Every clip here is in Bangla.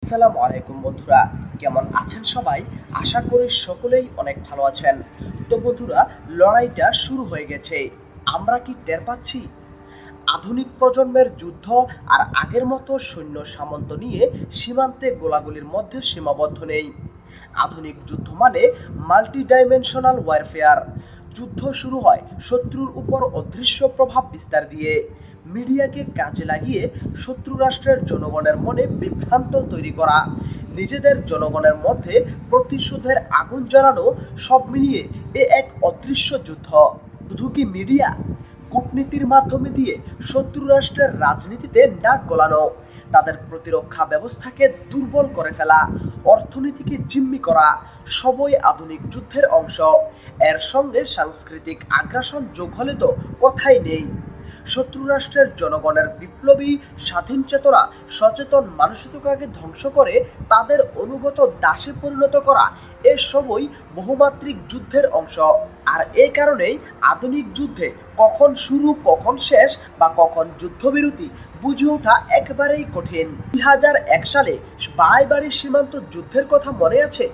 আসসালামু আলাইকুম বন্ধুরা, কেমন আছেন সবাই? আশা করি সকলেই অনেক ভালো আছেন। তো বন্ধুরা, লড়াইটা শুরু হয়ে গেছে। আমরা কি টের পাচ্ছি? আধুনিক প্রজন্মের যুদ্ধ আর আগের মতো সৈন্য সামন্ত নিয়ে সীমান্তে গোলাগুলির মধ্যে সীমাবদ্ধ নেই। আধুনিক যুদ্ধ মানে মাল্টি ডাইমেনশনাল ওয়ারফেয়ার। যুদ্ধ শুরু হয় শত্রুর উপর অদৃশ্য প্রভাব বিস্তার দিয়ে। মিডিয়াকে কাজে লাগিয়ে শত্রু রাষ্ট্রের জনগণের মনে বিভ্রান্ত তৈরি করা, নিজেদের জনগণের মধ্যে প্রতিশোধের আগুন জ্বালানো, সব মিলিয়ে এক অদৃশ্য যুদ্ধ। শুধু কি মিডিয়া? কূটনীতির মাধ্যমে দিয়ে শত্রু রাষ্ট্রের রাজনীতিতে নাক গলানো, তাদের প্রতিরক্ষা ব্যবস্থাকে দুর্বল করে ফেলা, অর্থনীতিকে জিম্মি করা, সবই আধুনিক যুদ্ধের অংশ। এর সঙ্গে সাংস্কৃতিক আগ্রাসন যোগ হলে তো কথাই নেই। শত্রু রাষ্ট্রের জনগণের বিপ্লবী স্বাধীন চেতনা, সচেতন মানসিকতাকে ধ্বংস করে তাদের অনুগত দাসে পরিণত করা, এসবই বহুমাত্রিক যুদ্ধের অংশ। আর এই কারণেই আধুনিক যুদ্ধে কখন শুরু, কখন শেষ বা কখন যুদ্ধবিরতি বুঝে ওঠা একেবারেই কঠিন। 2001 সালে বাড়াইবাড়ি সীমান্ত যুদ্ধের কথা মনে আছে?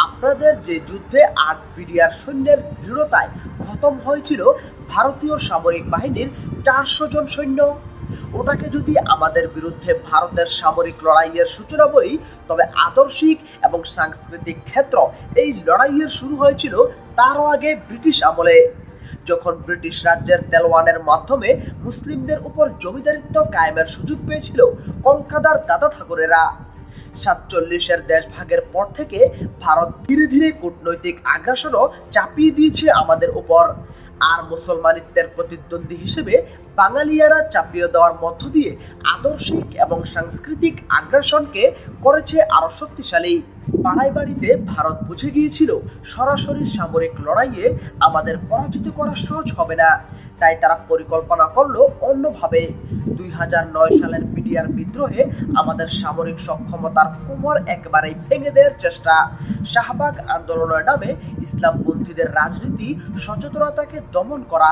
আপনাদের যে যুদ্ধে 8 বিডিআর সৈন্যের দৃঢ়তায় খতম হয়েছিল ভারতীয় সামরিক বাহিনীর 400 জন সৈন্য। ওটাকে যদি আমাদের বিরুদ্ধে ভারতের সামরিক লড়াইয়ের সূচনা বলি, তবে আদর্শিক এবং সাংস্কৃতিক ক্ষেত্র এই লড়াইয়ের শুরু হয়েছিল তারও আগে ব্রিটিশ আমলে, যখন ব্রিটিশ রাজ্যের দেওয়ানের মাধ্যমে মুসলিমদের উপর জমিদারিত্ব কায়েমের সুযোগ পেয়েছিল কলকাতার দাদা ঠাকুরেরা। 47-এর দেশভাগের পর থেকে ভারত ধীরে ধীরে কূটনৈতিক আগ্রাসনও চাপিয়ে দিয়েছে আমাদের উপর। আর মুসলমানিত্বের প্রতিদ্বন্দ্বী হিসেবে বাঙালিয়ারা চাপিয়ে দেওয়ার মধ্য দিয়ে আদর্শিক এবং সাংস্কৃতিক আগ্রাসনকে করেছে আরো শক্তিশালী। বাড়াইবাড়িতে ভারত বুঝে গিয়েছিল সরাসরি সামরিক লড়াইয়ে আমাদের পরাজিত করা সহজ হবে না, তাই তারা পরিকল্পনা করলো অন্যভাবে। 2009 সালের বিডিআর বিদ্রোহে আমাদের সামরিক সক্ষমতার কোমর একেবারেই ভেঙে দেওয়ার চেষ্টা, শাহবাগ আন্দোলনের নামে ইসলামপন্থীদের রাজনীতি সচেতনতাকে দমন করা,